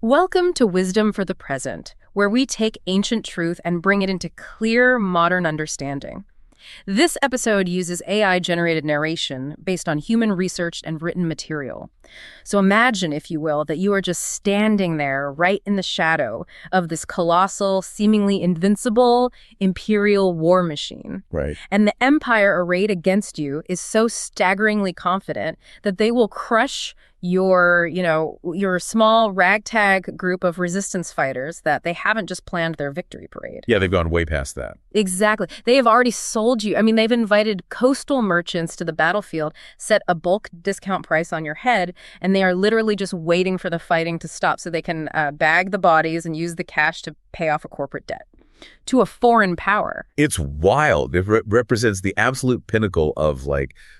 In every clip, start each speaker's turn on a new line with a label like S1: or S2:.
S1: Welcome to Wisdom for the Present, where we take ancient truth and bring it into clear, modern understanding. This episode uses AI-generated narration based on human-researched and written material. So imagine, if you will, that you are just standing there right in the shadow of this colossal, seemingly invincible imperial war machine.
S2: Right.
S1: And the empire arrayed against you is so staggeringly confident that they will crush your small ragtag group of resistance fighters that they haven't just planned their victory parade.
S2: Yeah, they've gone way past that.
S1: Exactly. They have already sold you. I mean, they've invited coastal merchants to the battlefield, set a bulk discount price on your head, and they are literally just waiting for the fighting to stop so they can bag the bodies and use the cash to pay off a corporate debt to a foreign power.
S2: It's wild. It represents the absolute pinnacle of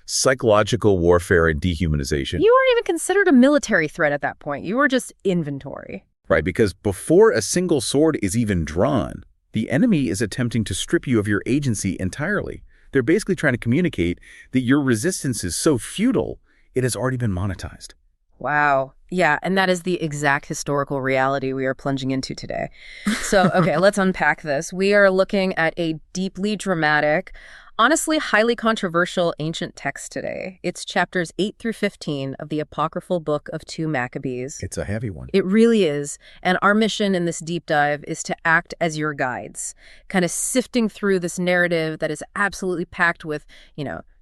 S2: psychological warfare and dehumanization.
S1: You weren't even considered a military threat at that point. You were just inventory.
S2: Right, because before a single sword is even drawn, the enemy is attempting to strip you of your agency entirely. They're basically trying to communicate that your resistance is so futile, it has already been monetized.
S1: Wow. Yeah, and that is the exact historical reality we are plunging into today. So, okay, let's unpack this. We are looking at a deeply dramatic, honestly highly controversial ancient text today. It's chapters 8 through 15 of the apocryphal book of 2 Maccabees.
S2: It's a heavy one.
S1: It really is. And our mission in this deep dive is to act as your guides, kind of sifting through this narrative that is absolutely packed with,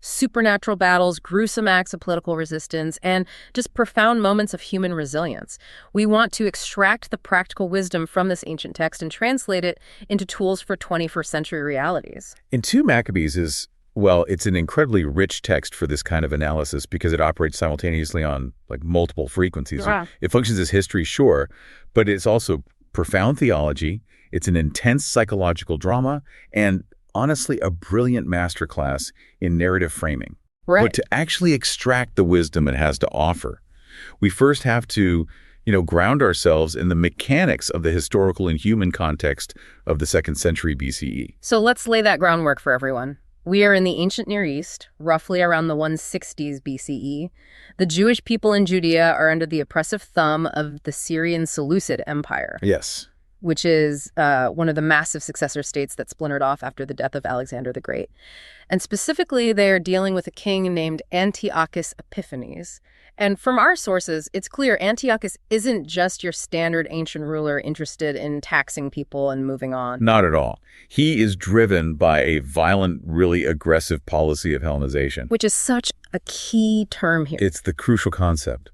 S1: supernatural battles, gruesome acts of political resistance, and just profound moments of human resilience. We want to extract the practical wisdom from this ancient text and translate it into tools for 21st century realities.
S2: And 2 Maccabees it's an incredibly rich text for this kind of analysis because it operates simultaneously on multiple frequencies.
S1: Wow.
S2: It functions as history, sure, but it's also profound theology. It's an intense psychological drama, and honestly, a brilliant masterclass in narrative framing.
S1: Right.
S2: But to actually extract the wisdom it has to offer, we first have to, ground ourselves in the mechanics of the historical and human context of the 2nd century BCE.
S1: So let's lay that groundwork for everyone. We are in the ancient Near East, roughly around the 160s BCE. The Jewish people in Judea are under the oppressive thumb of the Syrian Seleucid Empire.
S2: Yes.
S1: Which is one of the massive successor states that splintered off after the death of Alexander the Great. And specifically, they are dealing with a king named Antiochus Epiphanes. And from our sources, it's clear Antiochus isn't just your standard ancient ruler interested in taxing people and moving on.
S2: Not at all. He is driven by a violent, really aggressive policy of Hellenization.
S1: Which is such a key term here.
S2: It's the crucial concept.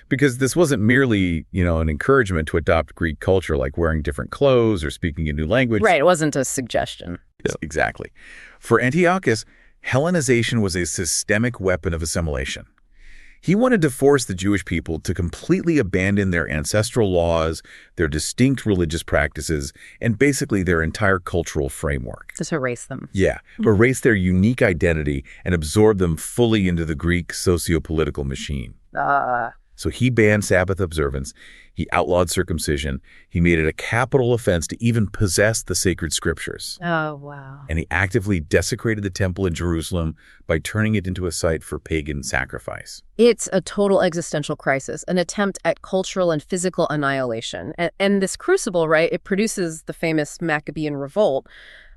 S2: Because this wasn't merely, an encouragement to adopt Greek culture, like wearing different clothes or speaking a new language.
S1: Right, it wasn't a suggestion.
S2: Yes, exactly. For Antiochus, Hellenization was a systemic weapon of assimilation. He wanted to force the Jewish people to completely abandon their ancestral laws, their distinct religious practices, and basically their entire cultural framework.
S1: Just erase them.
S2: Yeah, erase their unique identity and absorb them fully into the Greek socio-political machine. So he banned Sabbath observance, he outlawed circumcision, he made it a capital offense to even possess the sacred scriptures.
S1: Oh, wow.
S2: And he actively desecrated the temple in Jerusalem by turning it into a site for pagan sacrifice.
S1: It's a total existential crisis, an attempt at cultural and physical annihilation. And this crucible, right, it produces the famous Maccabean revolt,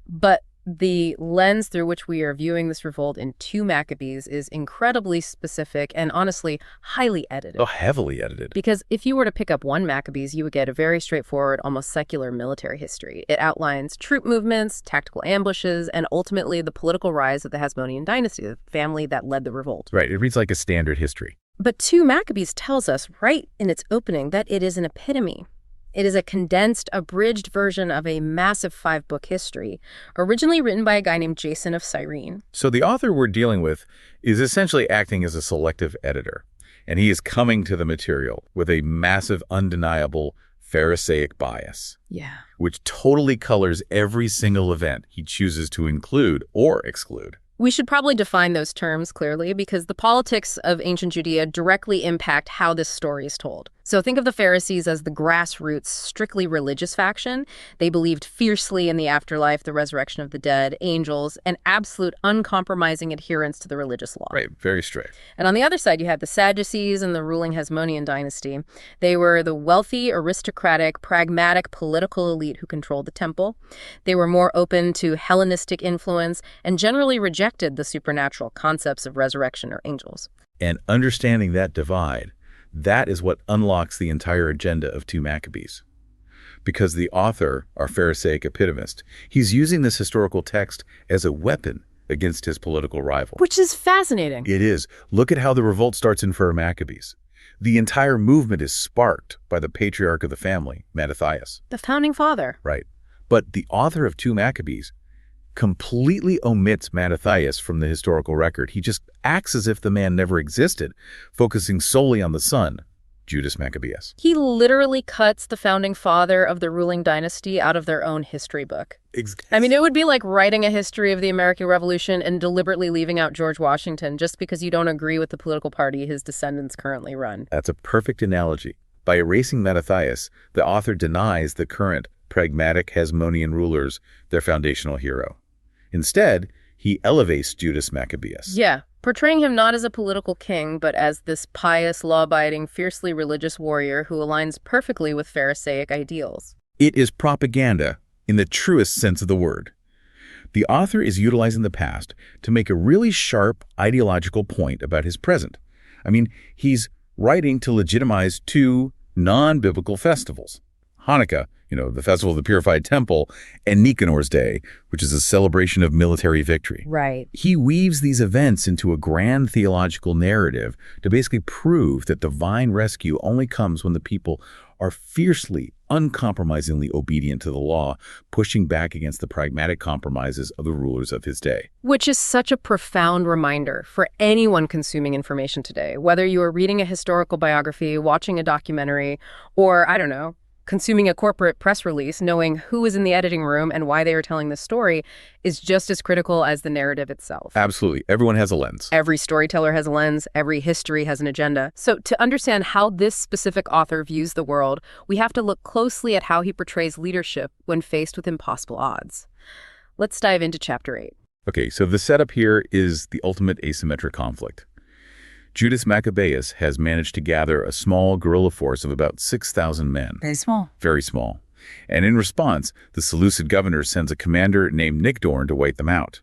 S1: but the lens through which we are viewing this revolt in 2 Maccabees is incredibly specific and honestly highly edited.
S2: Oh, heavily edited.
S1: Because if you were to pick up 1 Maccabees, you would get a very straightforward, almost secular military history. It outlines troop movements, tactical ambushes, and ultimately the political rise of the Hasmonean dynasty, the family that led the revolt.
S2: Right, it reads like a standard history.
S1: But 2 Maccabees tells us right in its opening that it is an epitome. It is a condensed, abridged version of a massive 5-book history, originally written by a guy named Jason of Cyrene.
S2: So the author we're dealing with is essentially acting as a selective editor, and he is coming to the material with a massive, undeniable Pharisaic bias.
S1: Yeah.
S2: Which totally colors every single event he chooses to include or exclude.
S1: We should probably define those terms clearly because the politics of ancient Judea directly impact how this story is told. So think of the Pharisees as the grassroots, strictly religious faction. They believed fiercely in the afterlife, the resurrection of the dead, angels, and absolute uncompromising adherence to the religious law.
S2: Right, very strict.
S1: And on the other side, you had the Sadducees and the ruling Hasmonean dynasty. They were the wealthy, aristocratic, pragmatic political elite who controlled the temple. They were more open to Hellenistic influence and generally rejected the supernatural concepts of resurrection or angels.
S2: And understanding that divide, that is what unlocks the entire agenda of 2 Maccabees. Because the author, our Pharisaic epitomist, he's using this historical text as a weapon against his political rival.
S1: Which is fascinating.
S2: It is. Look at how the revolt starts in 1 Maccabees. The entire movement is sparked by the patriarch of the family, Mattathias.
S1: The founding father.
S2: Right. But the author of 2 Maccabees completely omits Mattathias from the historical record. He just acts as if the man never existed, focusing solely on the son, Judas Maccabeus.
S1: He literally cuts the founding father of the ruling dynasty out of their own history book. I mean, it would be like writing a history of the American Revolution and deliberately leaving out George Washington just because you don't agree with the political party his descendants currently run.
S2: That's a perfect analogy. By erasing Mattathias, the author denies the current pragmatic Hasmonean rulers their foundational hero. Instead, he elevates Judas Maccabeus.
S1: Yeah, portraying him not as a political king, but as this pious, law-abiding, fiercely religious warrior who aligns perfectly with Pharisaic ideals.
S2: It is propaganda in the truest sense of the word. The author is utilizing the past to make a really sharp ideological point about his present. I mean, he's writing to legitimize 2 non-biblical festivals. Hanukkah, the festival of the purified temple, and Nicanor's Day, which is a celebration of military victory.
S1: Right.
S2: He weaves these events into a grand theological narrative to basically prove that divine rescue only comes when the people are fiercely, uncompromisingly obedient to the law, pushing back against the pragmatic compromises of the rulers of his day.
S1: Which is such a profound reminder for anyone consuming information today, whether you are reading a historical biography, watching a documentary, or, consuming a corporate press release. Knowing who is in the editing room and why they are telling this story is just as critical as the narrative itself.
S2: Absolutely. Everyone has a lens.
S1: Every storyteller has a lens. Every history has an agenda. So to understand how this specific author views the world, we have to look closely at how he portrays leadership when faced with impossible odds. Let's dive into Chapter 8.
S2: Okay, so the setup here is the ultimate asymmetric conflict. Judas Maccabeus has managed to gather a small guerrilla force of about 6,000 men.
S1: Very small.
S2: Very small. And in response, the Seleucid governor sends a commander named Nicanor to wipe them out.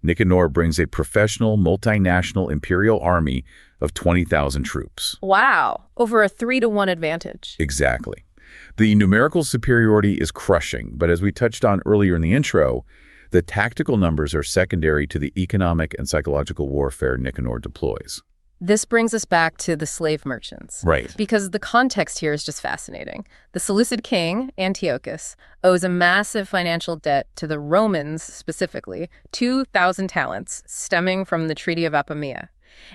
S2: Nicanor brings a professional, multinational imperial army of 20,000 troops.
S1: Wow. Over a 3-to-1 advantage.
S2: Exactly. The numerical superiority is crushing, but as we touched on earlier in the intro, the tactical numbers are secondary to the economic and psychological warfare Nicanor deploys.
S1: This brings us back to the slave merchants.
S2: Right.
S1: Because the context here is just fascinating. The Seleucid king, Antiochus, owes a massive financial debt to the Romans, specifically, 2,000 talents, stemming from the Treaty of Apamea.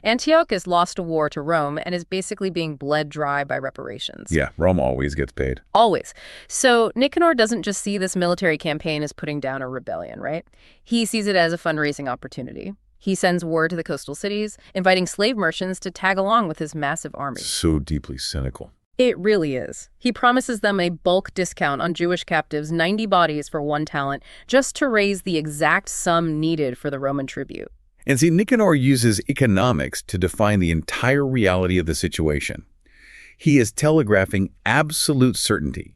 S1: Antiochus lost a war to Rome and is basically being bled dry by reparations.
S2: Yeah, Rome always gets paid.
S1: Always. So Nicanor doesn't just see this military campaign as putting down a rebellion, right? He sees it as a fundraising opportunity. He sends word to the coastal cities, inviting slave merchants to tag along with his massive army.
S2: So deeply cynical.
S1: It really is. He promises them a bulk discount on Jewish captives, 90 bodies for 1 talent, just to raise the exact sum needed for the Roman tribute.
S2: And see, Nicanor uses economics to define the entire reality of the situation. He is telegraphing absolute certainty.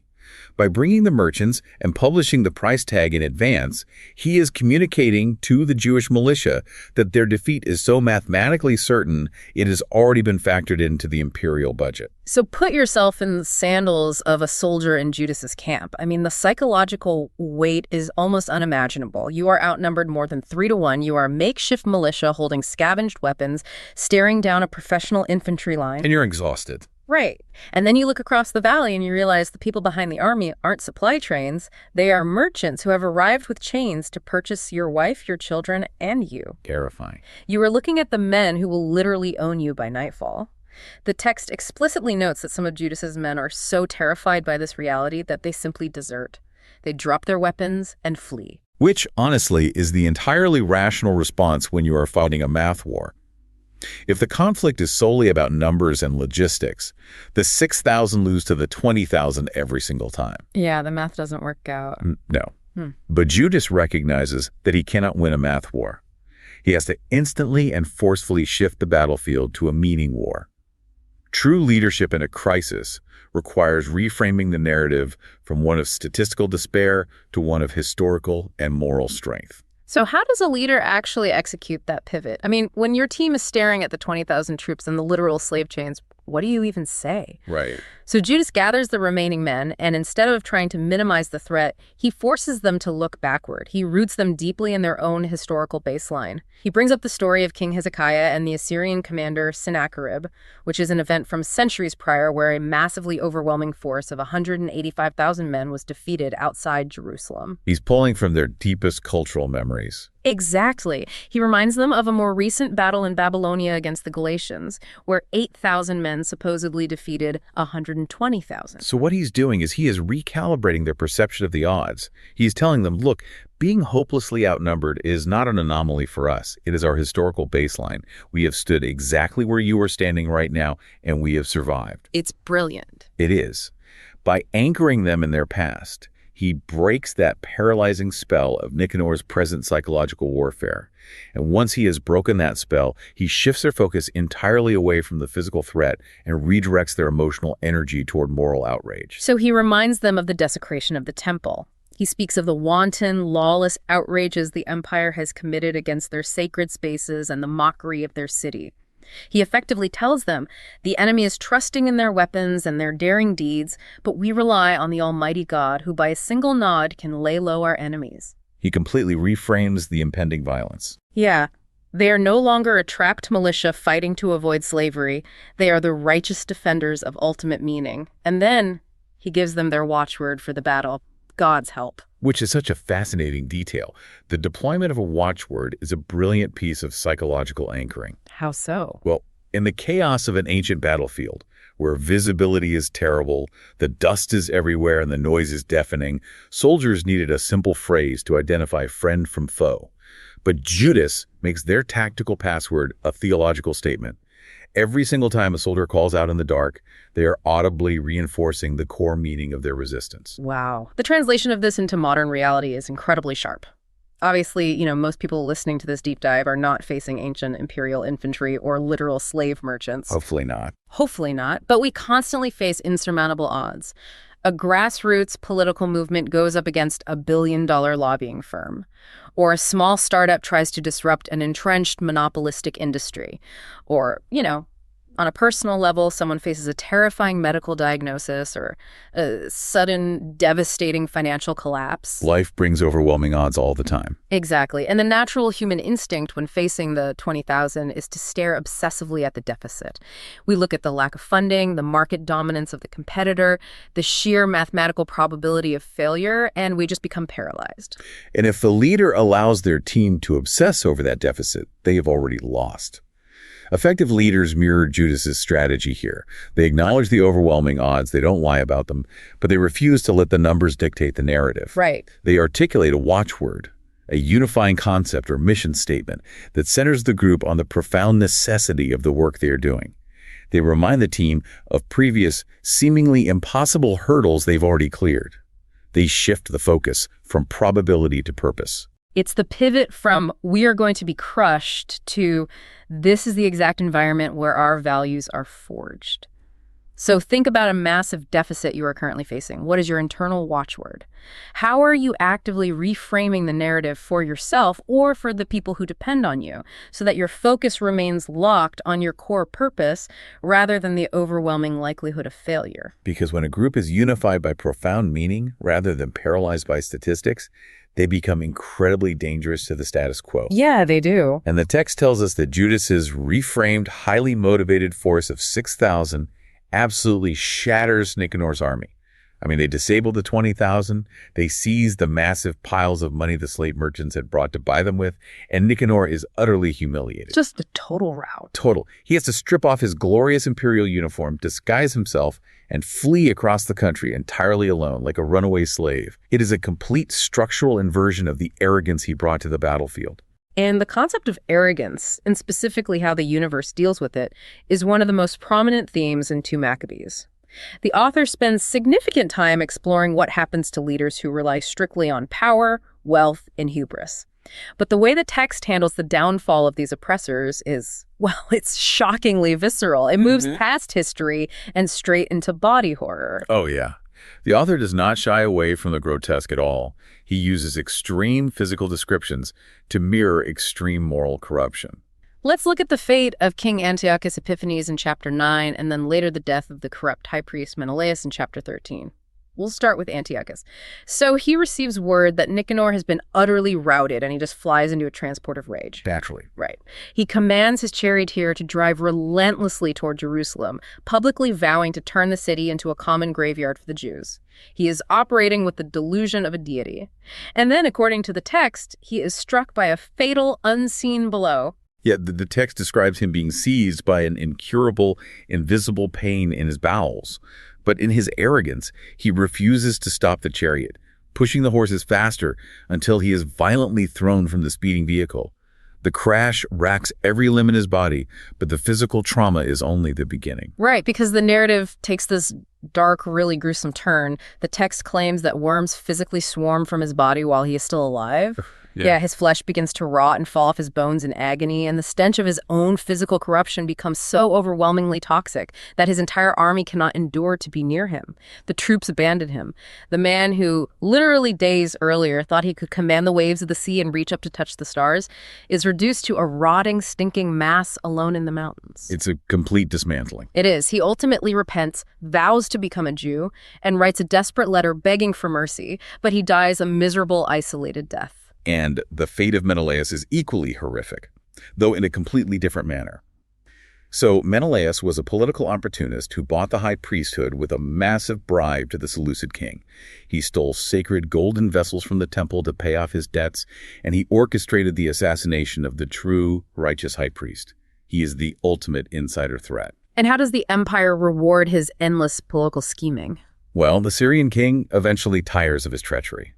S2: By bringing the merchants and publishing the price tag in advance, he is communicating to the Jewish militia that their defeat is so mathematically certain it has already been factored into the imperial budget.
S1: So put yourself in the sandals of a soldier in Judas's camp. I mean, the psychological weight is almost unimaginable. You are outnumbered more than 3-to-1. You are a makeshift militia holding scavenged weapons, staring down a professional infantry line.
S2: And you're exhausted.
S1: Right. And then you look across the valley and you realize the people behind the army aren't supply trains. They are merchants who have arrived with chains to purchase your wife, your children, and you.
S2: Terrifying.
S1: You are looking at the men who will literally own you by nightfall. The text explicitly notes that some of Judas's men are so terrified by this reality that they simply desert. They drop their weapons and flee.
S2: Which, honestly, is the entirely rational response when you are fighting a math war. If the conflict is solely about numbers and logistics, the 6,000 lose to the 20,000 every single time.
S1: Yeah, the math doesn't work out.
S2: No. But Judas recognizes that he cannot win a math war. He has to instantly and forcefully shift the battlefield to a meaning war. True leadership in a crisis requires reframing the narrative from one of statistical despair to one of historical and moral strength.
S1: So how does a leader actually execute that pivot? I mean, when your team is staring at the 20,000 troops and the literal slave chains, what do you even say?
S2: Right.
S1: So Judas gathers the remaining men, and instead of trying to minimize the threat, he forces them to look backward. He roots them deeply in their own historical baseline. He brings up the story of King Hezekiah and the Assyrian commander Sennacherib, which is an event from centuries prior where a massively overwhelming force of 185,000 men was defeated outside Jerusalem.
S2: He's pulling from their deepest cultural memories.
S1: Exactly. He reminds them of a more recent battle in Babylonia against the Galatians, where 8,000 men supposedly defeated 120,000.
S2: So what he's doing is he is recalibrating their perception of the odds. He's telling them, look, being hopelessly outnumbered is not an anomaly for us. It is our historical baseline. We have stood exactly where you are standing right now, and we have survived.
S1: It's brilliant.
S2: It is. By anchoring them in their past, he breaks that paralyzing spell of Nicanor's present psychological warfare. And once he has broken that spell, he shifts their focus entirely away from the physical threat and redirects their emotional energy toward moral outrage.
S1: So he reminds them of the desecration of the temple. He speaks of the wanton, lawless outrages the empire has committed against their sacred spaces and the mockery of their city. He effectively tells them, the enemy is trusting in their weapons and their daring deeds, but we rely on the Almighty God, who by a single nod can lay low our enemies.
S2: He completely reframes the impending violence.
S1: Yeah, they are no longer a trapped militia fighting to avoid slavery. They are the righteous defenders of ultimate meaning. And then he gives them their watchword for the battle, God's help.
S2: Which is such a fascinating detail. The deployment of a watchword is a brilliant piece of psychological anchoring.
S1: How so?
S2: Well, in the chaos of an ancient battlefield, where visibility is terrible, the dust is everywhere, and the noise is deafening, soldiers needed a simple phrase to identify friend from foe. But Judas makes their tactical password a theological statement. Every single time a soldier calls out in the dark, they are audibly reinforcing the core meaning of their resistance.
S1: Wow. The translation of this into modern reality is incredibly sharp. Obviously, most people listening to this deep dive are not facing ancient imperial infantry or literal slave merchants.
S2: Hopefully not.
S1: Hopefully not. But we constantly face insurmountable odds. A grassroots political movement goes up against a billion-dollar lobbying firm. Or a small startup tries to disrupt an entrenched monopolistic industry. Or, on a personal level, someone faces a terrifying medical diagnosis or a sudden, devastating financial collapse.
S2: Life brings overwhelming odds all the time.
S1: Exactly. And the natural human instinct when facing the 20,000 is to stare obsessively at the deficit. We look at the lack of funding, the market dominance of the competitor, the sheer mathematical probability of failure, and we just become paralyzed.
S2: And if the leader allows their team to obsess over that deficit, they have already lost. Effective leaders mirror Judas's strategy here. They acknowledge the overwhelming odds, they don't lie about them, but they refuse to let the numbers dictate the narrative.
S1: Right.
S2: They articulate a watchword, a unifying concept or mission statement that centers the group on the profound necessity of the work they are doing. They remind the team of previous, seemingly impossible hurdles they've already cleared. They shift the focus from probability to purpose.
S1: It's the pivot from we are going to be crushed to this is the exact environment where our values are forged. So think about a massive deficit you are currently facing. What is your internal watchword? How are you actively reframing the narrative for yourself or for the people who depend on you so that your focus remains locked on your core purpose rather than the overwhelming likelihood of failure?
S2: Because when a group is unified by profound meaning rather than paralyzed by statistics, they become incredibly dangerous to the status quo.
S1: Yeah, they do.
S2: And the text tells us that Judas's reframed, highly motivated force of 6,000 absolutely shatters Nicanor's army. I mean, they disabled the 20,000, they seized the massive piles of money the slave merchants had brought to buy them with, and Nicanor is utterly humiliated.
S1: Just a total rout.
S2: Total. He has to strip off his glorious imperial uniform, disguise himself, and flee across the country entirely alone, like a runaway slave. It is a complete structural inversion of the arrogance he brought to the battlefield.
S1: And the concept of arrogance, and specifically how the universe deals with it, is one of the most prominent themes in 2 Maccabees. The author spends significant time exploring what happens to leaders who rely strictly on power, wealth, and hubris. But the way the text handles the downfall of these oppressors is, well, it's shockingly visceral. It moves past history and straight into body horror.
S2: Oh, yeah. The author does not shy away from the grotesque at all. He uses extreme physical descriptions to mirror extreme moral corruption.
S1: Let's look at the fate of King Antiochus Epiphanes in chapter 9, and then later the death of the corrupt high priest Menelaus in chapter 13. We'll start with Antiochus. So he receives word that Nicanor has been utterly routed, and he just flies into a transport of rage.
S2: Naturally.
S1: Right. He commands his charioteer to drive relentlessly toward Jerusalem, publicly vowing to turn the city into a common graveyard for the Jews. He is operating with the delusion of a deity. And then, according to the text, he is struck by a fatal, unseen blow.
S2: Yet the text describes him being seized by an incurable, invisible pain in his bowels. But in his arrogance, he refuses to stop the chariot, pushing the horses faster until he is violently thrown from the speeding vehicle. The crash racks every limb in his body, but the physical trauma is only the beginning.
S1: Right, because the narrative takes this dark, really gruesome turn. The text claims that worms physically swarm from his body while he is still alive. Yeah, his flesh begins to rot and fall off his bones in agony, and the stench of his own physical corruption becomes so overwhelmingly toxic that his entire army cannot endure to be near him. The troops abandon him. The man who literally days earlier thought he could command the waves of the sea and reach up to touch the stars is reduced to a rotting, stinking mass alone in the mountains.
S2: It's a complete dismantling.
S1: It is. He ultimately repents, vows to become a Jew, and writes a desperate letter begging for mercy, but he dies a miserable, isolated death.
S2: And the fate of Menelaus is equally horrific, though in a completely different manner. So Menelaus was a political opportunist who bought the high priesthood with a massive bribe to the Seleucid king. He stole sacred golden vessels from the temple to pay off his debts, and he orchestrated the assassination of the true, righteous high priest. He is the ultimate insider threat.
S1: And how does the empire reward his endless political scheming?
S2: Well, the Syrian king eventually tires of his treachery.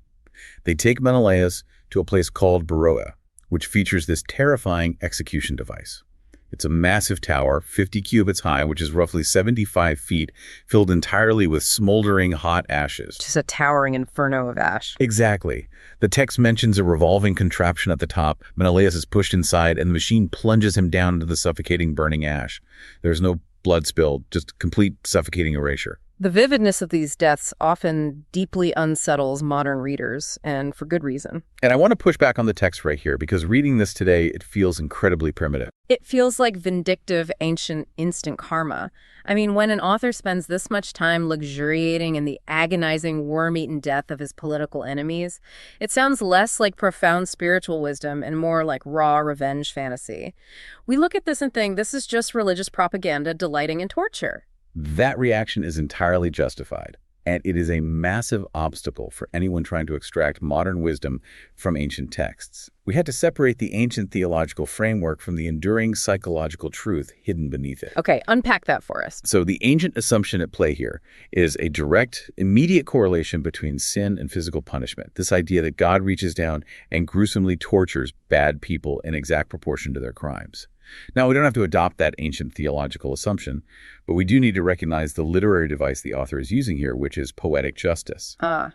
S2: They take Menelaus to a place called Beroea, which features this terrifying execution device. It's a massive tower, 50 cubits high, which is roughly 75 feet, filled entirely with smoldering hot ashes.
S1: Just a towering inferno of ash.
S2: Exactly. The text mentions a revolving contraption at the top. Menelaus is pushed inside, and the machine plunges him down into the suffocating burning ash. There's no blood spilled, just complete suffocating erasure.
S1: The vividness of these deaths often deeply unsettles modern readers, and for good reason.
S2: And I want to push back on the text right here, because reading this today, it feels incredibly primitive.
S1: It feels like vindictive, ancient, instant karma. I mean, when an author spends this much time luxuriating in the agonizing, worm-eaten death of his political enemies, it sounds less like profound spiritual wisdom and more like raw revenge fantasy. We look at this and think this is just religious propaganda delighting in torture.
S2: That reaction is entirely justified, and it is a massive obstacle for anyone trying to extract modern wisdom from ancient texts. We had to separate the ancient theological framework from the enduring psychological truth hidden beneath it.
S1: Okay, unpack that for us.
S2: So the ancient assumption at play here is a direct, immediate correlation between sin and physical punishment. This idea that God reaches down and gruesomely tortures bad people in exact proportion to their crimes. Now, we don't have to adopt that ancient theological assumption, but we do need to recognize the literary device the author is using here, which is poetic justice.
S1: The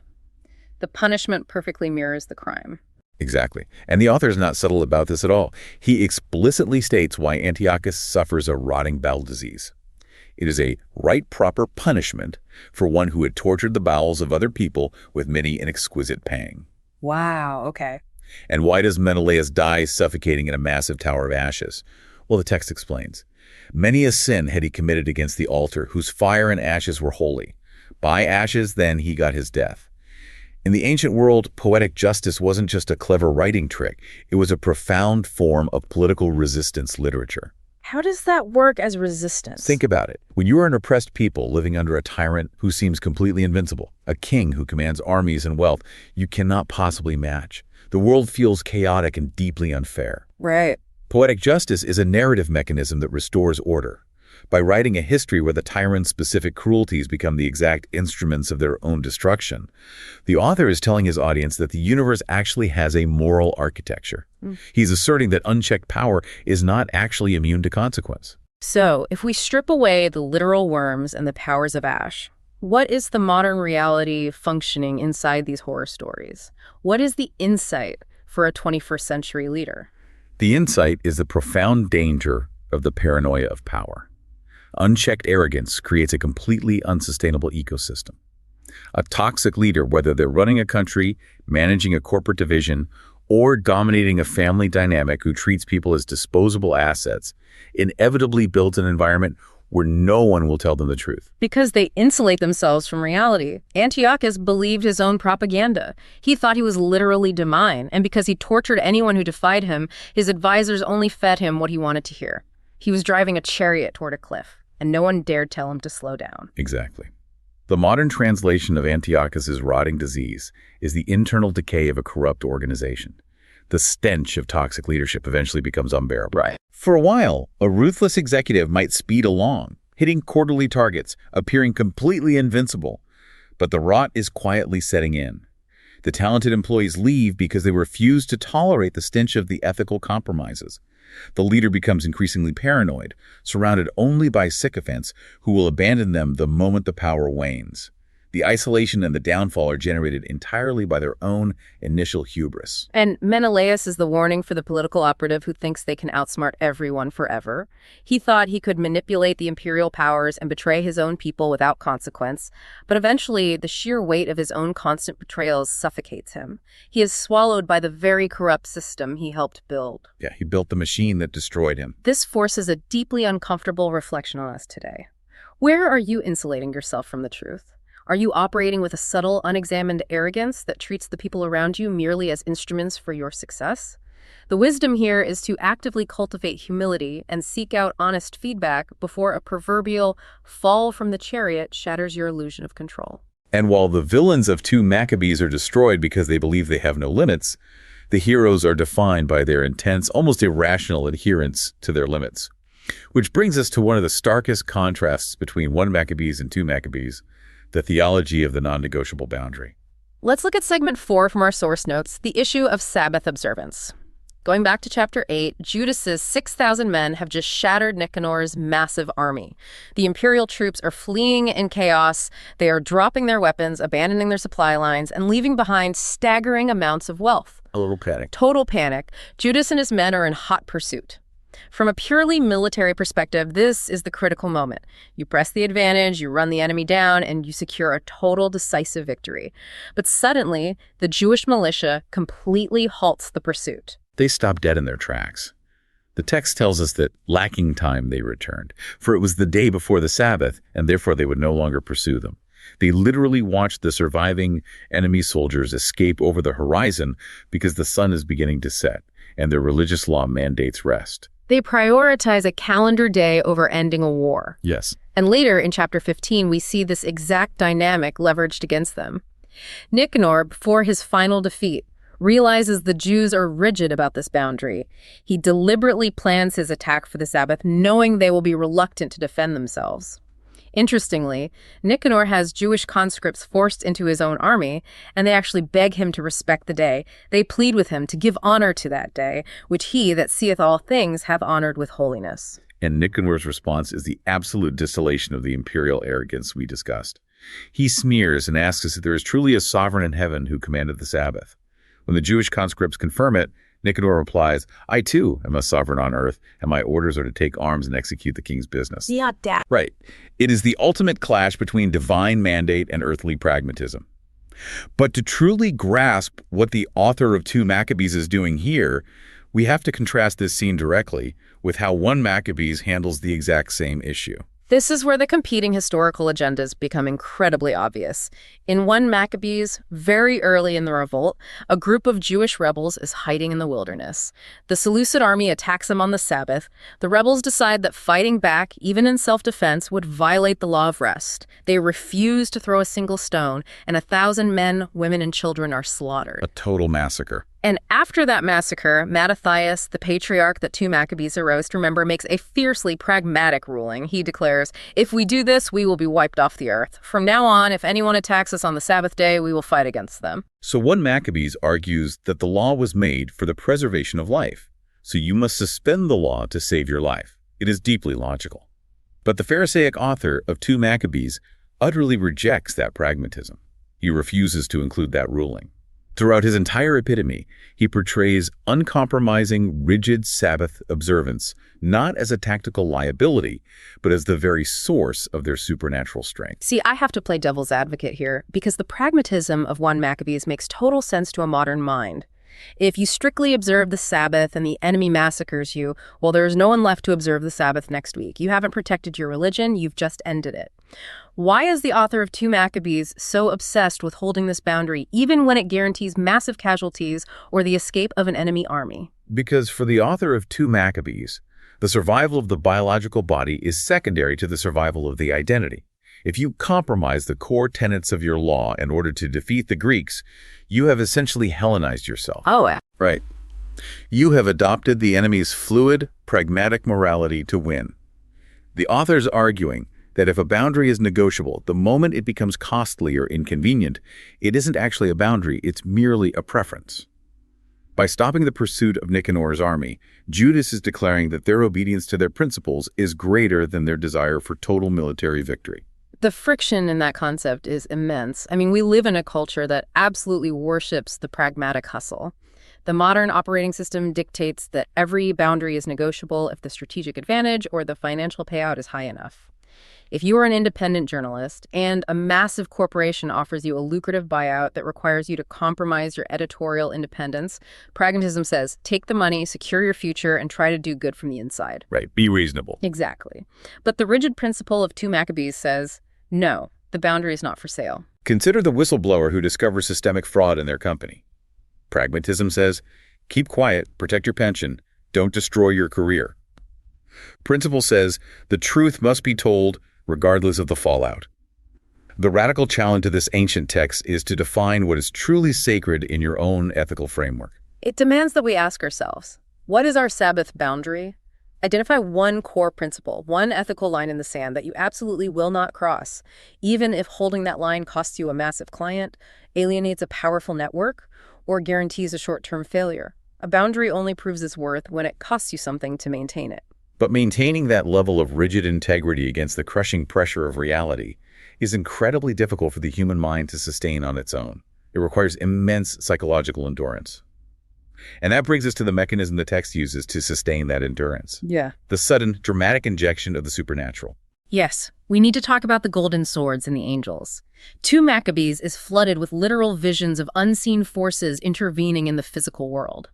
S1: punishment perfectly mirrors the crime.
S2: Exactly. And the author is not subtle about this at all. He explicitly states why Antiochus suffers a rotting bowel disease. It is a right proper punishment for one who had tortured the bowels of other people with many an exquisite pang.
S1: Wow, okay.
S2: And why does Menelaus die suffocating in a massive tower of ashes? Well, the text explains. Many a sin had he committed against the altar, whose fire and ashes were holy. By ashes, then, he got his death. In the ancient world, poetic justice wasn't just a clever writing trick. It was a profound form of political resistance literature.
S1: How does that work as resistance?
S2: Think about it. When you are an oppressed people living under a tyrant who seems completely invincible, a king who commands armies and wealth you cannot possibly match, the world feels chaotic and deeply unfair.
S1: Right.
S2: Poetic justice is a narrative mechanism that restores order. by writing a history where the tyrant's specific cruelties become the exact instruments of their own destruction. The author is telling his audience that the universe actually has a moral architecture. He's asserting that unchecked power is not actually immune to consequence.
S1: So, if we strip away the literal worms and the powers of ash, what is the modern reality functioning inside these horror stories? What is the insight for a 21st century leader?
S2: The insight is the profound danger of the paranoia of power. Unchecked arrogance creates a completely unsustainable ecosystem. A toxic leader, whether they're running a country, managing a corporate division, or dominating a family dynamic who treats people as disposable assets, inevitably builds an environment where no one will tell them the truth.
S1: Because they insulate themselves from reality. Antiochus believed his own propaganda. He thought he was literally divine, and because he tortured anyone who defied him, his advisors only fed him what he wanted to hear. He was driving a chariot toward a cliff, and no one dared tell him to slow down.
S2: Exactly. The modern translation of Antiochus's rotting disease is the internal decay of a corrupt organization. The stench of toxic leadership eventually becomes unbearable.
S1: Right.
S2: For a while, a ruthless executive might speed along, hitting quarterly targets, appearing completely invincible. But the rot is quietly setting in. The talented employees leave because they refuse to tolerate the stench of the ethical compromises. The leader becomes increasingly paranoid, surrounded only by sycophants who will abandon them the moment the power wanes. The isolation and the downfall are generated entirely by their own initial hubris.
S1: And Menelaus is the warning for the political operative who thinks they can outsmart everyone forever. He thought he could manipulate the imperial powers and betray his own people without consequence, but eventually the sheer weight of his own constant betrayals suffocates him. He is swallowed by the very corrupt system he helped build.
S2: Yeah, he built the machine that destroyed him.
S1: This forces a deeply uncomfortable reflection on us today. Where are you insulating yourself from the truth? Are you operating with a subtle, unexamined arrogance that treats the people around you merely as instruments for your success? The wisdom here is to actively cultivate humility and seek out honest feedback before a proverbial fall from the chariot shatters your illusion of control.
S2: And while the villains of 2 Maccabees are destroyed because they believe they have no limits, the heroes are defined by their intense, almost irrational adherence to their limits. Which brings us to one of the starkest contrasts between 1 Maccabees and 2 Maccabees, the theology of the non-negotiable boundary.
S1: Let's look at segment 4 from our source notes, the issue of Sabbath observance. Going back to chapter 8, Judas's 6,000 men have just shattered Nicanor's massive army. The imperial troops are fleeing in chaos. They are dropping their weapons, abandoning their supply lines, and leaving behind staggering amounts of wealth.
S2: A little panic.
S1: Total panic. Judas and his men are in hot pursuit. From a purely military perspective, this is the critical moment. You press the advantage, you run the enemy down, and you secure a total decisive victory. But suddenly, the Jewish militia completely halts the pursuit.
S2: They stop dead in their tracks. The text tells us that lacking time they returned, for it was the day before the Sabbath, and therefore they would no longer pursue them. They literally watched the surviving enemy soldiers escape over the horizon because the sun is beginning to set, and their religious law mandates rest.
S1: They prioritize a calendar day over ending a war.
S2: Yes.
S1: And later in chapter 15, we see this exact dynamic leveraged against them. Nicanor, before his final defeat, realizes the Jews are rigid about this boundary. He deliberately plans his attack for the Sabbath, knowing they will be reluctant to defend themselves. Interestingly, Nicanor has Jewish conscripts forced into his own army, and they actually beg him to respect the day. They plead with him to give honor to that day, which he that seeth all things have honored with holiness.
S2: And Nicanor's response is the absolute distillation of the imperial arrogance we discussed. He smears and asks us if there is truly a sovereign in heaven who commanded the Sabbath. When the Jewish conscripts confirm it, Nicanor replies, I too am a sovereign on earth, and my orders are to take arms and execute the king's business.
S1: Yeah, Dad.
S2: Right. It is the ultimate clash between divine mandate and earthly pragmatism. But to truly grasp what the author of 2 Maccabees is doing here, we have to contrast this scene directly with how 1 Maccabees handles the exact same issue.
S1: This is where the competing historical agendas become incredibly obvious. In 1 Maccabees, very early in the revolt, a group of Jewish rebels is hiding in the wilderness. The Seleucid army attacks them on the Sabbath. The rebels decide that fighting back, even in self-defense, would violate the law of rest. They refuse to throw a single stone, and 1,000 men, women, and children are slaughtered.
S2: A total massacre.
S1: And after that massacre, Mattathias, the patriarch that 2 Maccabees erased, remember, makes a fiercely pragmatic ruling. He declares, if we do this, we will be wiped off the earth. From now on, if anyone attacks us on the Sabbath day, we will fight against them.
S2: So 1 Maccabees argues that the law was made for the preservation of life, so you must suspend the law to save your life. It is deeply logical. But the Pharisaic author of 2 Maccabees utterly rejects that pragmatism. He refuses to include that ruling. Throughout his entire epitome, he portrays uncompromising, rigid Sabbath observance, not as a tactical liability, but as the very source of their supernatural strength.
S1: See, I have to play devil's advocate here, because the pragmatism of 1 Maccabees makes total sense to a modern mind. If you strictly observe the Sabbath and the enemy massacres you, well, there is no one left to observe the Sabbath next week. You haven't protected your religion, you've just ended it. Why is the author of 2 Maccabees so obsessed with holding this boundary, even when it guarantees massive casualties or the escape of an enemy army?
S2: Because for the author of 2 Maccabees, the survival of the biological body is secondary to the survival of the identity. If you compromise the core tenets of your law in order to defeat the Greeks, you have essentially Hellenized yourself.
S1: Oh,
S2: right. You have adopted the enemy's fluid, pragmatic morality to win. The author's arguing that if a boundary is negotiable, the moment it becomes costly or inconvenient, it isn't actually a boundary, it's merely a preference. By stopping the pursuit of Nicanor's army, Judas is declaring that their obedience to their principles is greater than their desire for total military victory.
S1: The friction in that concept is immense. I mean, we live in a culture that absolutely worships the pragmatic hustle. The modern operating system dictates that every boundary is negotiable if the strategic advantage or the financial payout is high enough. If you are an independent journalist and a massive corporation offers you a lucrative buyout that requires you to compromise your editorial independence, pragmatism says, take the money, secure your future, and try to do good from the inside.
S2: Right, be reasonable.
S1: Exactly. But the rigid principle of 2 Maccabees says, no, the boundary is not for sale.
S2: Consider the whistleblower who discovers systemic fraud in their company. Pragmatism says, keep quiet, protect your pension, don't destroy your career. Principle says, the truth must be told regardless of the fallout. The radical challenge to this ancient text is to define what is truly sacred in your own ethical framework.
S1: It demands that we ask ourselves, what is our Sabbath boundary? Identify one core principle, one ethical line in the sand that you absolutely will not cross, even if holding that line costs you a massive client, alienates a powerful network, or guarantees a short-term failure. A boundary only proves its worth when it costs you something to maintain it.
S2: But maintaining that level of rigid integrity against the crushing pressure of reality is incredibly difficult for the human mind to sustain on its own. It requires immense psychological endurance. And that brings us to the mechanism the text uses to sustain that endurance.
S1: Yeah.
S2: The sudden, dramatic injection of the supernatural.
S1: Yes, we need to talk about the golden swords and the angels. 2 Maccabees is flooded with literal visions of unseen forces intervening in the physical world.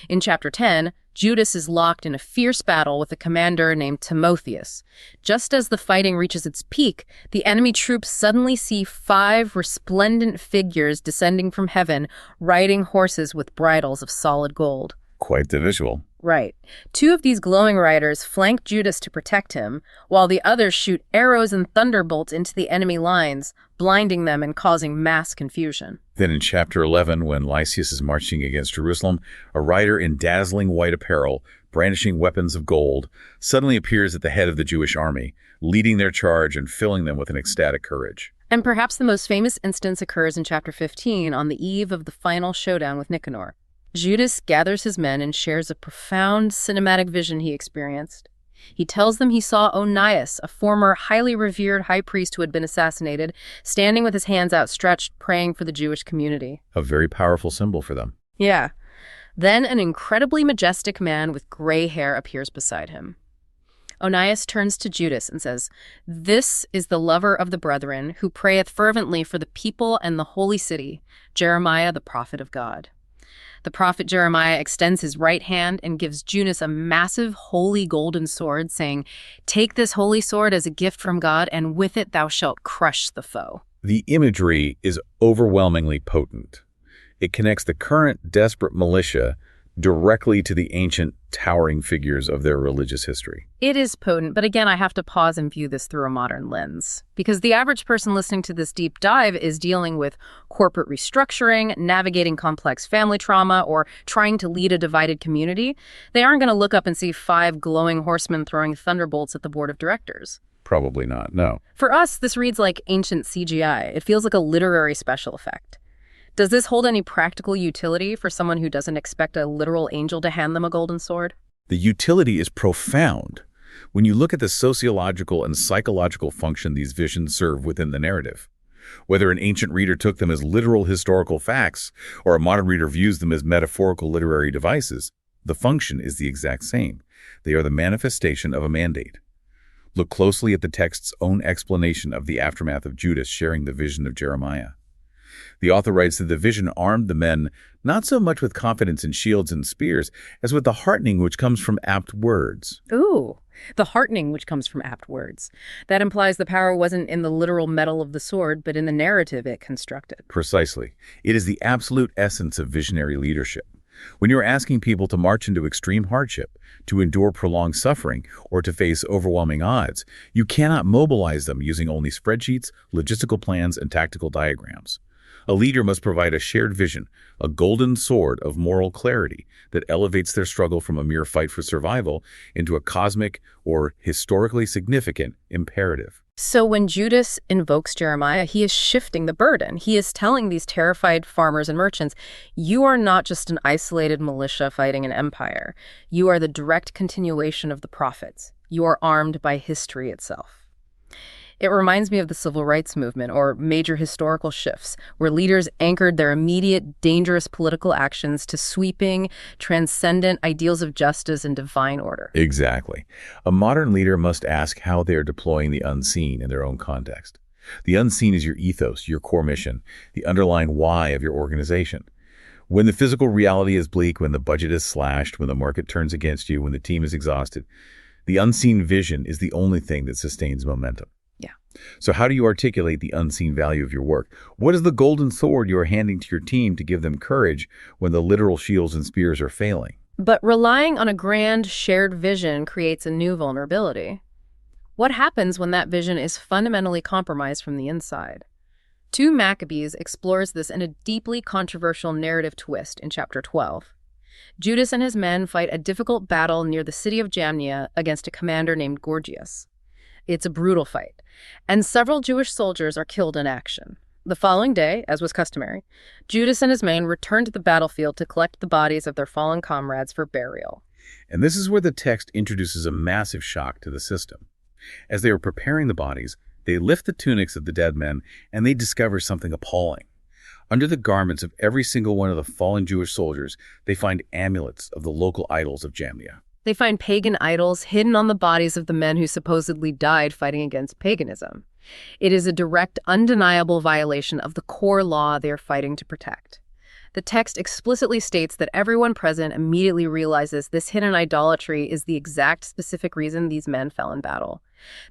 S1: In chapter 10, Judas is locked in a fierce battle with a commander named Timotheus. Just as the fighting reaches its peak, the enemy troops suddenly see 5 resplendent figures descending from heaven, riding horses with bridles of solid gold.
S2: Quite the visual.
S1: Right. 2 of these glowing riders flank Judas to protect him, while the others shoot arrows and thunderbolts into the enemy lines, blinding them and causing mass confusion.
S2: Then in chapter 11, when Lysias is marching against Jerusalem, a rider in dazzling white apparel, brandishing weapons of gold, suddenly appears at the head of the Jewish army, leading their charge and filling them with an ecstatic courage.
S1: And perhaps the most famous instance occurs in chapter 15 on the eve of the final showdown with Nicanor. Judas gathers his men and shares a profound cinematic vision he experienced. He tells them he saw Onias, a former highly revered high priest who had been assassinated, standing with his hands outstretched, praying for the Jewish community.
S2: A very powerful symbol for them.
S1: Yeah. Then an incredibly majestic man with gray hair appears beside him. Onias turns to Judas and says, "This is the lover of the brethren, who prayeth fervently for the people and the holy city, Jeremiah, the prophet of God." The prophet Jeremiah extends his right hand and gives Judas a massive holy golden sword, saying, "Take this holy sword as a gift from God, and with it thou shalt crush the foe."
S2: The imagery is overwhelmingly potent. It connects the current desperate militia directly to the ancient, towering figures of their religious history.
S1: It is potent, but again, I have to pause and view this through a modern lens. Because the average person listening to this deep dive is dealing with corporate restructuring, navigating complex family trauma, or trying to lead a divided community. They aren't going to look up and see 5 glowing horsemen throwing thunderbolts at the board of directors.
S2: Probably not, no.
S1: For us, this reads like ancient CGI. It feels like a literary special effect. Does this hold any practical utility for someone who doesn't expect a literal angel to hand them a golden sword?
S2: The utility is profound when you look at the sociological and psychological function these visions serve within the narrative. Whether an ancient reader took them as literal historical facts or a modern reader views them as metaphorical literary devices, the function is the exact same. They are the manifestation of a mandate. Look closely at the text's own explanation of the aftermath of Judas sharing the vision of Jeremiah. The author writes that the vision armed the men not so much with confidence in shields and spears as with the heartening which comes from apt words.
S1: Ooh, the heartening which comes from apt words. That implies the power wasn't in the literal metal of the sword, but in the narrative it constructed.
S2: Precisely. It is the absolute essence of visionary leadership. When you're asking people to march into extreme hardship, to endure prolonged suffering, or to face overwhelming odds, you cannot mobilize them using only spreadsheets, logistical plans, and tactical diagrams. A leader must provide a shared vision, a golden sword of moral clarity that elevates their struggle from a mere fight for survival into a cosmic or historically significant imperative.
S1: So when Judas invokes Jeremiah, he is shifting the burden. He is telling these terrified farmers and merchants, you are not just an isolated militia fighting an empire. You are the direct continuation of the prophets. You are armed by history itself. It reminds me of the civil rights movement or major historical shifts, where leaders anchored their immediate, dangerous political actions to sweeping, transcendent ideals of justice and divine order.
S2: Exactly. A modern leader must ask how they are deploying the unseen in their own context. The unseen is your ethos, your core mission, the underlying why of your organization. When the physical reality is bleak, when the budget is slashed, when the market turns against you, when the team is exhausted, the unseen vision is the only thing that sustains momentum. So how do you articulate the unseen value of your work? What is the golden sword you are handing to your team to give them courage when the literal shields and spears are failing?
S1: But relying on a grand shared vision creates a new vulnerability. What happens when that vision is fundamentally compromised from the inside? 2 Maccabees explores this in a deeply controversial narrative twist in chapter 12. Judas and his men fight a difficult battle near the city of Jamnia against a commander named Gorgias. It's a brutal fight, and several Jewish soldiers are killed in action. The following day, as was customary, Judas and his men returned to the battlefield to collect the bodies of their fallen comrades for burial.
S2: And this is where the text introduces a massive shock to the system. As they are preparing the bodies, they lift the tunics of the dead men, and they discover something appalling. Under the garments of every single one of the fallen Jewish soldiers, they find amulets of the local idols of Jamnia.
S1: They find pagan idols hidden on the bodies of the men who supposedly died fighting against paganism. It is a direct, undeniable violation of the core law they are fighting to protect. The text explicitly states that everyone present immediately realizes this hidden idolatry is the exact specific reason these men fell in battle.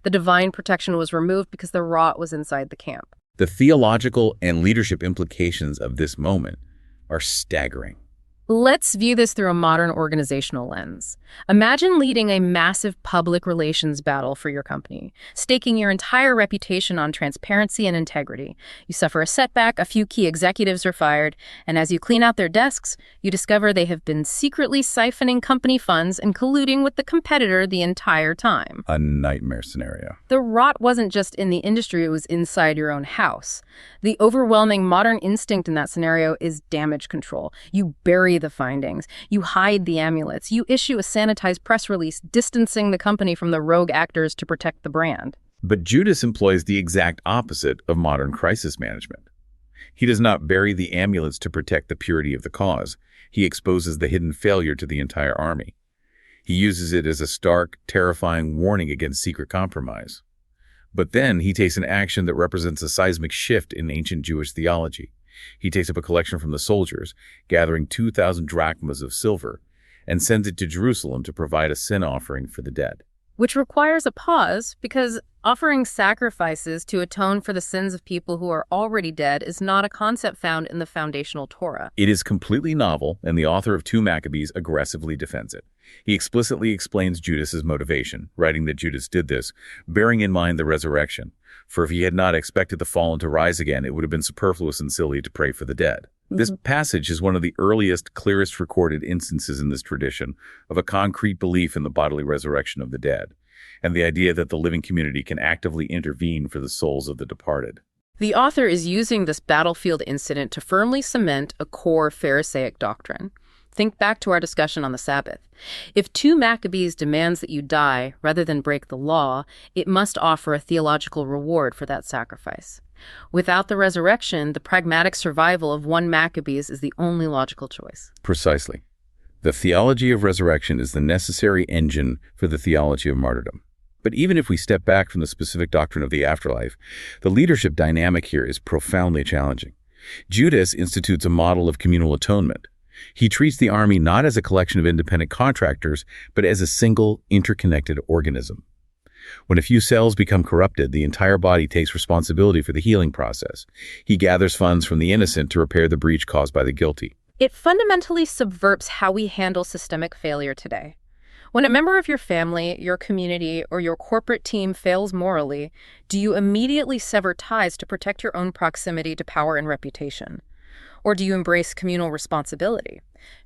S1: The divine protection was removed because the rot was inside the camp.
S2: The theological and leadership implications of this moment are staggering.
S1: Let's view this through a modern organizational lens. Imagine leading a massive public relations battle for your company, staking your entire reputation on transparency and integrity. You suffer a setback, a few key executives are fired, and as you clean out their desks, you discover they have been secretly siphoning company funds and colluding with the competitor the entire time.
S2: A nightmare scenario.
S1: The rot wasn't just in the industry, it was inside your own house. The overwhelming modern instinct in that scenario is damage control. You bury the findings. You hide the amulets. You issue a sanitized press release distancing the company from the rogue actors to protect the brand.
S2: But Judas employs the exact opposite of modern crisis management. He does not bury the amulets to protect the purity of the cause. He exposes the hidden failure to the entire army. He uses it as a stark, terrifying warning against secret compromise. But then he takes an action that represents a seismic shift in ancient Jewish theology. He takes up a collection from the soldiers, gathering 2,000 drachmas of silver, and sends it to Jerusalem to provide a sin offering for the dead.
S1: Which requires a pause because Offering sacrifices to atone for the sins of people who are already dead is not a concept found in the foundational Torah.
S2: It is completely novel, and the author of 2 Maccabees aggressively defends it. He explicitly explains Judas's motivation, writing that Judas did this, bearing in mind the resurrection. For if he had not expected the fallen to rise again, it would have been superfluous and silly to pray for the dead. This passage is one of the earliest, clearest recorded instances in this tradition of a concrete belief in the bodily resurrection of the dead, and the idea that the living community can actively intervene for the souls of the departed.
S1: The author is using this battlefield incident to firmly cement a core Pharisaic doctrine. Think back to our discussion on the Sabbath. If 2 Maccabees demands that you die rather than break the law, it must offer a theological reward for that sacrifice. Without the resurrection, the pragmatic survival of 1 Maccabees is the only logical choice.
S2: Precisely. The theology of resurrection is the necessary engine for the theology of martyrdom. But even if we step back from the specific doctrine of the afterlife, the leadership dynamic here is profoundly challenging. Judas institutes a model of communal atonement. He treats the army not as a collection of independent contractors, but as a single, interconnected organism. When a few cells become corrupted, the entire body takes responsibility for the healing process. He gathers funds from the innocent to repair the breach caused by the guilty.
S1: It fundamentally subverts how we handle systemic failure today. When a member of your family, your community, or your corporate team fails morally, do you immediately sever ties to protect your own proximity to power and reputation? Or do you embrace communal responsibility?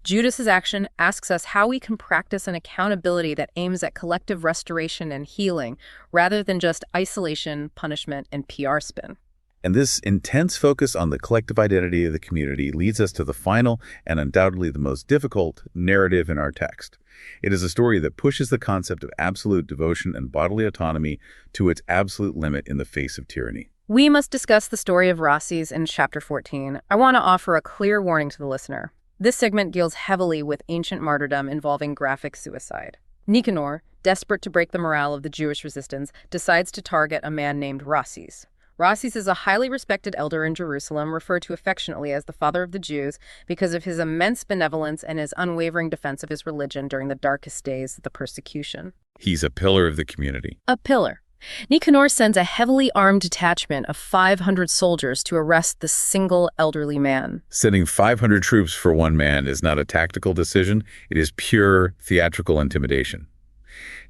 S1: Judas's action asks us how we can practice an accountability that aims at collective restoration and healing, rather than just isolation, punishment, and PR spin.
S2: And this intense focus on the collective identity of the community leads us to the final and undoubtedly the most difficult narrative in our text. It is a story that pushes the concept of absolute devotion and bodily autonomy to its absolute limit in the face of tyranny.
S1: We must discuss the story of Rasis in chapter 14. I want to offer a clear warning to the listener. This segment deals heavily with ancient martyrdom involving graphic suicide. Nicanor, desperate to break the morale of the Jewish resistance, decides to target a man named Rasis. Rasis is a highly respected elder in Jerusalem, referred to affectionately as the father of the Jews because of his immense benevolence and his unwavering defense of his religion during the darkest days of the persecution.
S2: He's a pillar of the community.
S1: A pillar. Nicanor sends a heavily armed detachment of 500 soldiers to arrest the single elderly man.
S2: Sending 500 troops for one man is not a tactical decision. It is pure theatrical intimidation.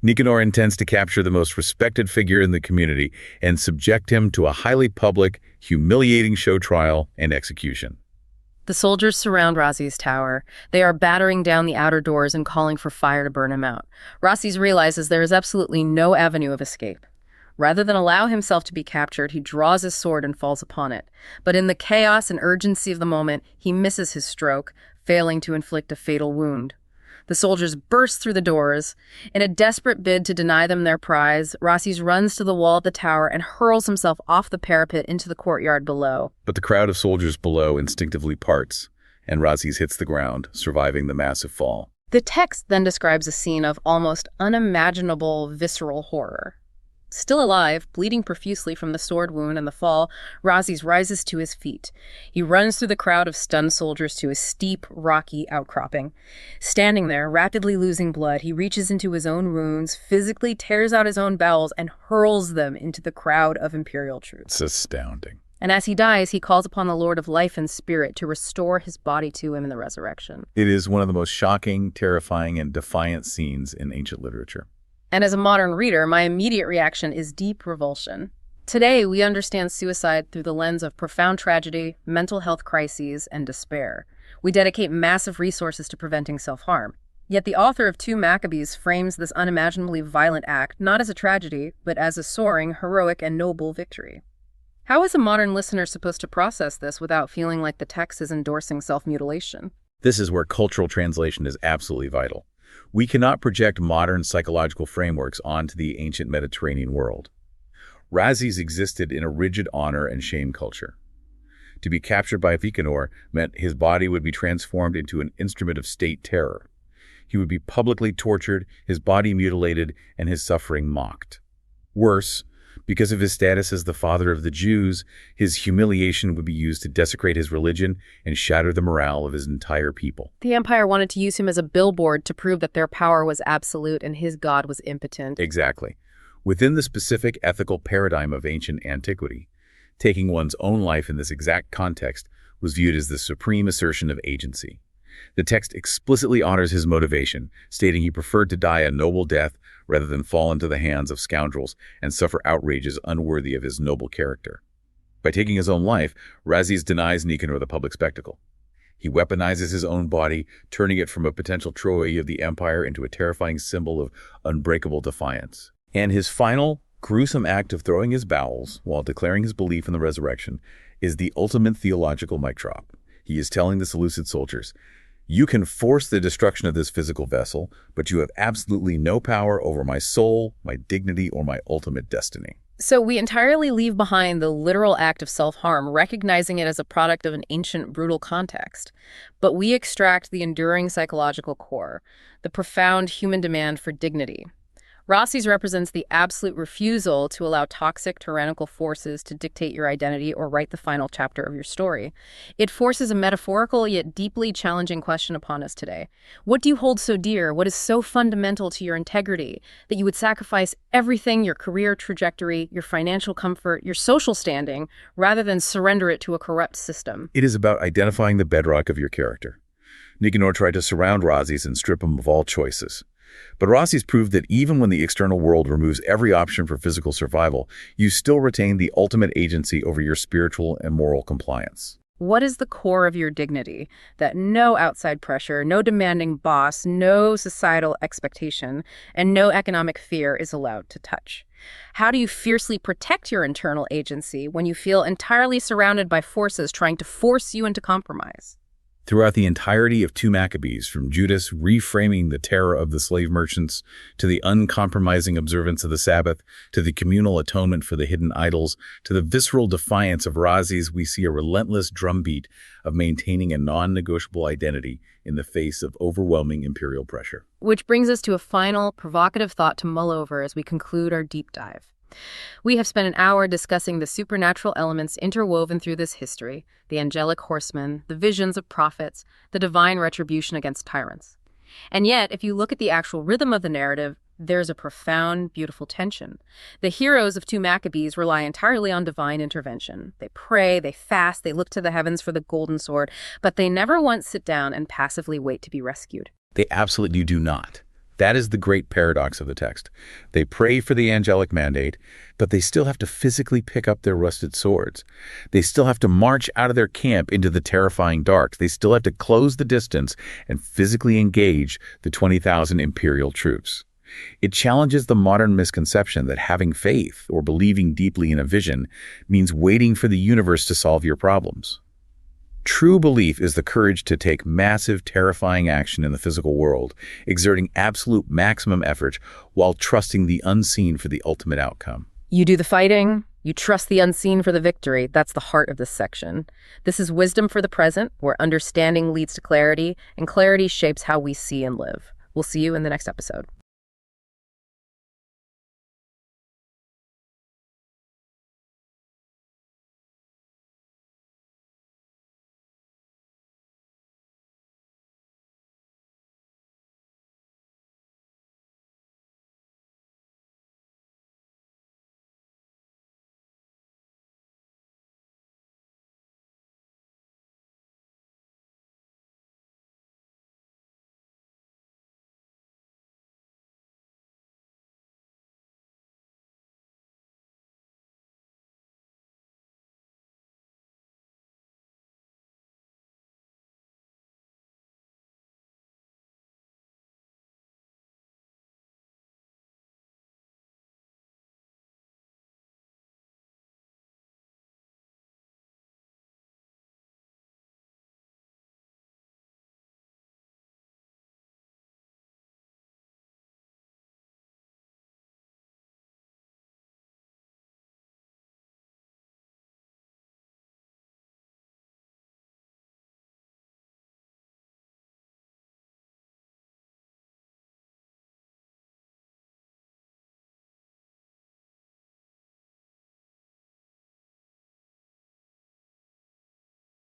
S2: Nicanor intends to capture the most respected figure in the community and subject him to a highly public, humiliating show trial and execution.
S1: The soldiers surround Rasis' tower. They are battering down the outer doors and calling for fire to burn him out. Rasis realizes there is absolutely no avenue of escape. Rather than allow himself to be captured, he draws his sword and falls upon it. But in the chaos and urgency of the moment, he misses his stroke, failing to inflict a fatal wound. The soldiers burst through the doors. In a desperate bid to deny them their prize, Rasis runs to the wall of the tower and hurls himself off the parapet into the courtyard below.
S2: But the crowd of soldiers below instinctively parts, and Rasis hits the ground, surviving the massive fall.
S1: The text then describes a scene of almost unimaginable visceral horror. Still alive, bleeding profusely from the sword wound and the fall, Rasis rises to his feet. He runs through the crowd of stunned soldiers to a steep, rocky outcropping. Standing there, rapidly losing blood, he reaches into his own wounds, physically tears out his own bowels, and hurls them into the crowd of imperial troops.
S2: It's astounding.
S1: And as he dies, he calls upon the Lord of life and spirit to restore his body to him in the resurrection.
S2: It is one of the most shocking, terrifying, and defiant scenes in ancient literature.
S1: And as a modern reader, my immediate reaction is deep revulsion. Today, we understand suicide through the lens of profound tragedy, mental health crises, and despair. We dedicate massive resources to preventing self-harm. Yet the author of 2 Maccabees frames this unimaginably violent act not as a tragedy, but as a soaring, heroic, and noble victory. How is a modern listener supposed to process this without feeling like the text is endorsing self-mutilation?
S2: This is where cultural translation is absolutely vital. We cannot project modern psychological frameworks onto the ancient Mediterranean world. Rasis existed in a rigid honor and shame culture. To be captured by Nicanor meant his body would be transformed into an instrument of state terror. He would be publicly tortured, his body mutilated, and his suffering mocked. Worse, because of his status as the father of the Jews, his humiliation would be used to desecrate his religion and shatter the morale of his entire people.
S1: The empire wanted to use him as a billboard to prove that their power was absolute and his God was impotent.
S2: Exactly. Within the specific ethical paradigm of ancient antiquity, taking one's own life in this exact context was viewed as the supreme assertion of agency. The text explicitly honors his motivation, stating he preferred to die a noble death rather than fall into the hands of scoundrels and suffer outrages unworthy of his noble character. By taking his own life, Rhazes denies Nicanor the public spectacle. He weaponizes his own body, turning it from a potential Troy of the empire into a terrifying symbol of unbreakable defiance. And his final, gruesome act of throwing his bowels, while declaring his belief in the resurrection, is the ultimate theological mic drop. He is telling the Seleucid soldiers, "You can force the destruction of this physical vessel, but you have absolutely no power over my soul, my dignity, or my ultimate destiny."
S1: So we entirely leave behind the literal act of self-harm, recognizing it as a product of an ancient, brutal context. But we extract the enduring psychological core, the profound human demand for dignity. Rhazes represents the absolute refusal to allow toxic, tyrannical forces to dictate your identity or write the final chapter of your story. It forces a metaphorical yet deeply challenging question upon us today. What do you hold so dear? What is so fundamental to your integrity that you would sacrifice everything, your career trajectory, your financial comfort, your social standing, rather than surrender it to a corrupt system?
S2: It is about identifying the bedrock of your character. Nicanor tried to surround Rhazes and strip him of all choices. But Rhazes proved that even when the external world removes every option for physical survival, you still retain the ultimate agency over your spiritual and moral compliance.
S1: What is the core of your dignity that no outside pressure, no demanding boss, no societal expectation, and no economic fear is allowed to touch? How do you fiercely protect your internal agency when you feel entirely surrounded by forces trying to force you into compromise?
S2: Throughout the entirety of 2 Maccabees, from Judas reframing the terror of the slave merchants, to the uncompromising observance of the Sabbath, to the communal atonement for the hidden idols, to the visceral defiance of Rhazes, we see a relentless drumbeat of maintaining a non-negotiable identity in the face of overwhelming imperial pressure.
S1: Which brings us to a final, provocative thought to mull over as we conclude our deep dive. We have spent an hour discussing the supernatural elements interwoven through this history, the angelic horsemen, the visions of prophets, the divine retribution against tyrants. And yet, if you look at the actual rhythm of the narrative, there's a profound, beautiful tension. The heroes of 2 Maccabees rely entirely on divine intervention. They pray, they fast, they look to the heavens for the golden sword, but they never once sit down and passively wait to be rescued.
S2: They absolutely do not. That is the great paradox of the text. They pray for the angelic mandate, but they still have to physically pick up their rusted swords. They still have to march out of their camp into the terrifying dark. They still have to close the distance and physically engage the 20,000 imperial troops. It challenges the modern misconception that having faith or believing deeply in a vision means waiting for the universe to solve your problems. True belief is the courage to take massive, terrifying action in the physical world, exerting absolute maximum effort while trusting the unseen for the ultimate outcome.
S1: You do the fighting, you trust the unseen for the victory. That's the heart of this section. This is wisdom for the present, where understanding leads to clarity, and clarity shapes how we see and live. We'll see you in the next episode.